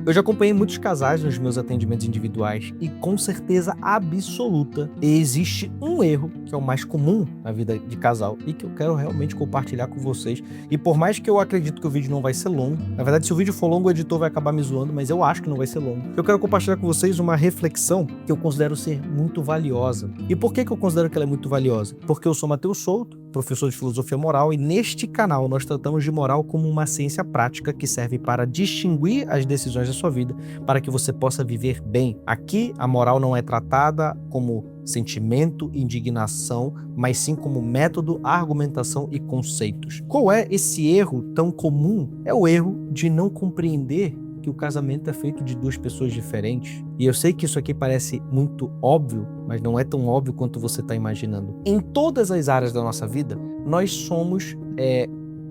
Eu já acompanhei muitos casais nos meus atendimentos individuais e com certeza absoluta existe um erro que é o mais comum na vida de casal e que eu quero realmente compartilhar com vocês. E por mais que eu acredito que o vídeo não vai ser longo, na verdade se o vídeo for longo o editor vai acabar me zoando, mas eu acho que não vai ser longo. Eu quero compartilhar com vocês uma reflexão que eu considero ser muito valiosa. E por que eu considero que ela é muito valiosa? Porque eu sou Matheus Souto, professor de filosofia moral, e neste canal nós tratamos de moral como uma ciência prática que serve para distinguir as decisões da sua vida, para que você possa viver bem. Aqui a moral não é tratada como sentimento, indignação, mas sim como método, argumentação e conceitos. Qual é esse erro tão comum? É o erro de não compreender que o casamento é feito de duas pessoas diferentes. E eu sei que isso aqui parece muito óbvio, mas não é tão óbvio quanto você está imaginando. Em todas as áreas da nossa vida, nós somos,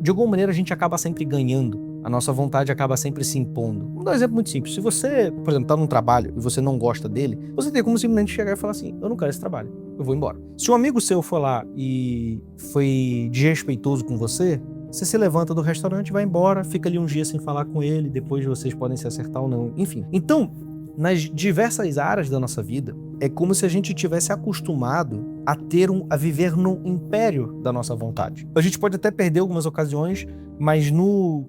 de alguma maneira a gente acaba sempre ganhando. A nossa vontade acaba sempre se impondo. Vou dar um exemplo muito simples. Se você, por exemplo, está num trabalho e você não gosta dele, você tem como simplesmente chegar e falar assim, eu não quero esse trabalho, eu vou embora. Se um amigo seu for lá e foi desrespeitoso com você se levanta do restaurante, vai embora, fica ali um dia sem falar com ele, depois vocês podem se acertar ou não, enfim. Então, nas diversas áreas da nossa vida, é como se a gente tivesse acostumado a viver no império da nossa vontade. A gente pode até perder algumas ocasiões, mas no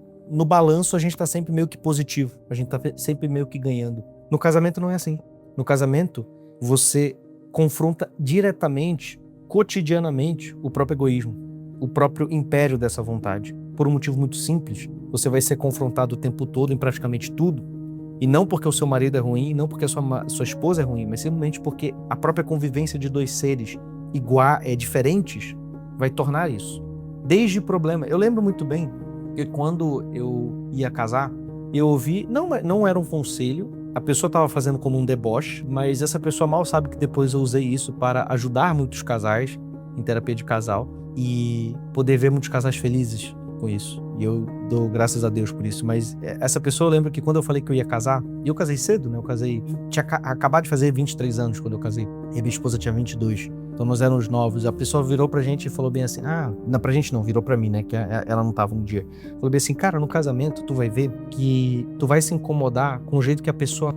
balanço a gente tá sempre meio que positivo, a gente tá sempre meio que ganhando. No casamento não é assim. No casamento, você confronta diretamente, cotidianamente, o próprio egoísmo, o próprio império dessa vontade. Por um motivo muito simples, você vai ser confrontado o tempo todo em praticamente tudo, e não porque o seu marido é ruim, não porque a sua esposa é ruim, mas simplesmente porque a própria convivência de dois seres diferentes vai tornar isso. Desde problema. Eu lembro muito bem que quando eu ia casar, eu ouvi, não era um conselho, a pessoa estava fazendo como um deboche, mas essa pessoa mal sabe que depois eu usei isso para ajudar muitos casais em terapia de casal e poder ver muitos casais felizes com isso. E eu dou graças a Deus por isso. Mas essa pessoa, eu lembro que quando eu falei que eu ia casar, e eu casei cedo, né? Tinha acabado de fazer 23 anos quando eu casei. E minha esposa tinha 22. Então nós éramos novos. A pessoa virou pra gente e falou bem assim, não, pra gente não, virou pra mim, né? Que ela não tava um dia. Falou bem assim, cara, no casamento tu vai ver que tu vai se incomodar com o jeito que a pessoa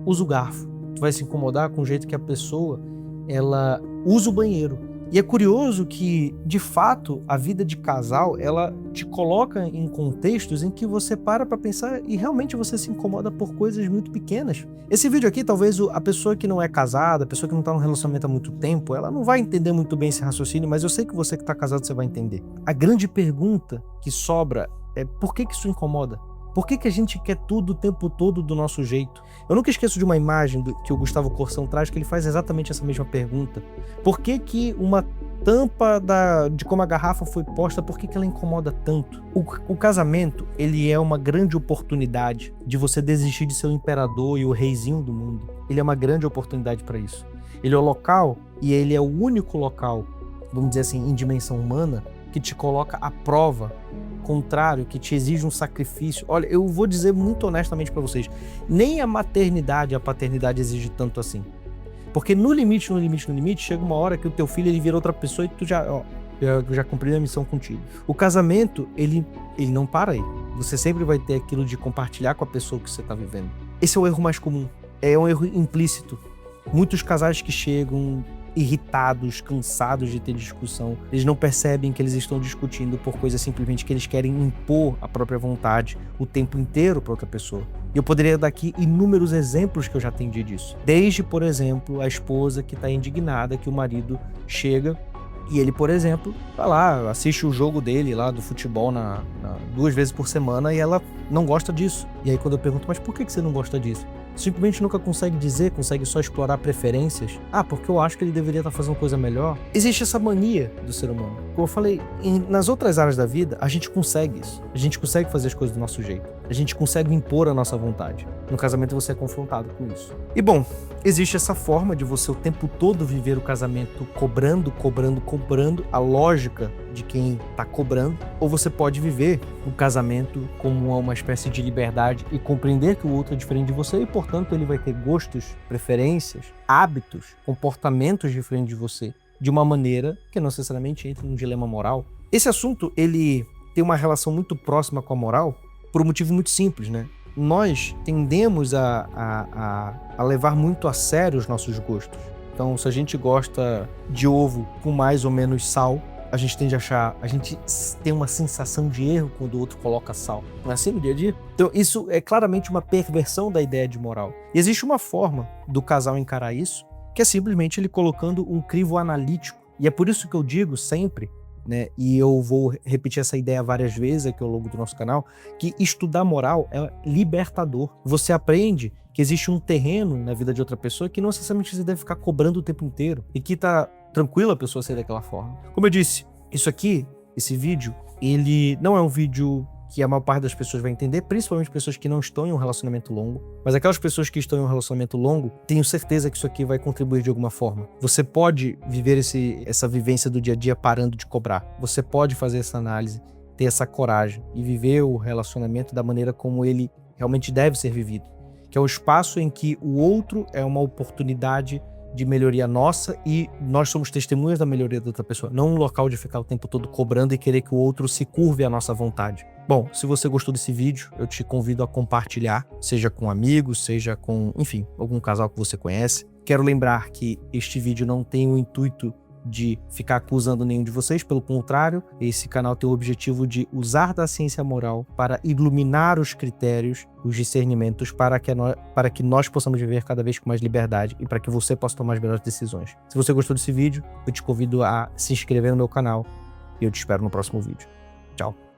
usa o garfo. Tu vai se incomodar com o jeito que a pessoa, ela usa o banheiro. E é curioso que, de fato, a vida de casal, ela te coloca em contextos em que você para pra pensar e realmente você se incomoda por coisas muito pequenas. Esse vídeo aqui, talvez a pessoa que não é casada, a pessoa que não tá num relacionamento há muito tempo, ela não vai entender muito bem esse raciocínio, mas eu sei que você que tá casado, você vai entender. A grande pergunta que sobra é por que isso incomoda? Por que a gente quer tudo o tempo todo do nosso jeito? Eu nunca esqueço de uma imagem que o Gustavo Corsão traz, que ele faz exatamente essa mesma pergunta. Por que uma tampa de como a garrafa foi posta, por que ela incomoda tanto? O casamento, ele é uma grande oportunidade de você desistir de ser o imperador e o reizinho do mundo. Ele é uma grande oportunidade para isso. Ele é o local, e ele é o único local, vamos dizer assim, em dimensão humana, que te coloca à prova, contrário, que te exige um sacrifício. Olha, eu vou dizer muito honestamente para vocês, nem a maternidade e a paternidade exige tanto assim. Porque no limite, chega uma hora que o teu filho ele vira outra pessoa e tu já cumpri a missão contigo. O casamento, ele não para aí. Você sempre vai ter aquilo de compartilhar com a pessoa que você tá vivendo. Esse é o erro mais comum. É um erro implícito. Muitos casais que chegam irritados, cansados de ter discussão, eles não percebem que eles estão discutindo por coisas simplesmente que eles querem impor a própria vontade o tempo inteiro para outra pessoa. E eu poderia dar aqui inúmeros exemplos que eu já atendi disso. Desde, por exemplo, a esposa que está indignada que o marido chega e ele, por exemplo, vai lá, assiste o jogo dele lá do futebol 2 vezes por semana e ela não gosta disso. E aí quando eu pergunto, mas por que você não gosta disso? Simplesmente nunca consegue dizer, consegue só explorar preferências. Porque eu acho que ele deveria estar fazendo coisa melhor. Existe essa mania do ser humano. Como eu falei, nas outras áreas da vida, a gente consegue isso. A gente consegue fazer as coisas do nosso jeito. A gente consegue impor a nossa vontade. No casamento você é confrontado com isso. E bom, existe essa forma de você o tempo todo viver o casamento cobrando a lógica de quem tá cobrando, ou você pode viver o casamento como uma espécie de liberdade e compreender que o outro é diferente de você e, portanto, ele vai ter gostos, preferências, hábitos, comportamentos diferentes de você, de uma maneira que não necessariamente entra num dilema moral. Esse assunto, ele tem uma relação muito próxima com a moral por um motivo muito simples, né? nós tendemos a levar muito a sério os nossos gostos. Então, se a gente gosta de ovo com mais ou menos sal, a gente tende a achar, a gente tem uma sensação de erro quando o outro coloca sal. Não é assim no dia a dia? Então, isso é claramente uma perversão da ideia de moral. E existe uma forma do casal encarar isso, que é simplesmente ele colocando um crivo analítico. E é por isso que eu digo sempre, né, e eu vou repetir essa ideia várias vezes aqui ao longo do nosso canal, que estudar moral é libertador. Você aprende que existe um terreno na vida de outra pessoa que não necessariamente você deve ficar cobrando o tempo inteiro e que tá tranquilo a pessoa ser daquela forma. Como eu disse, isso aqui, esse vídeo, ele não é um vídeo que a maior parte das pessoas vai entender, principalmente pessoas que não estão em um relacionamento longo, mas aquelas pessoas que estão em um relacionamento longo, tenho certeza que isso aqui vai contribuir de alguma forma. Você pode viver essa vivência do dia a dia parando de cobrar. Você pode fazer essa análise, ter essa coragem e viver o relacionamento da maneira como ele realmente deve ser vivido, que é o espaço em que o outro é uma oportunidade de melhoria nossa e nós somos testemunhas da melhoria da outra pessoa, não um local de ficar o tempo todo cobrando e querer que o outro se curve à nossa vontade. Bom, se você gostou desse vídeo, eu te convido a compartilhar, seja com amigos, seja com, enfim, algum casal que você conhece. Quero lembrar que este vídeo não tem o intuito de ficar acusando nenhum de vocês, pelo contrário, esse canal tem o objetivo de usar da ciência moral para iluminar os critérios, os discernimentos, para que nós possamos viver cada vez com mais liberdade e para que você possa tomar as melhores decisões. Se você gostou desse vídeo, eu te convido a se inscrever no meu canal e eu te espero no próximo vídeo. Tchau!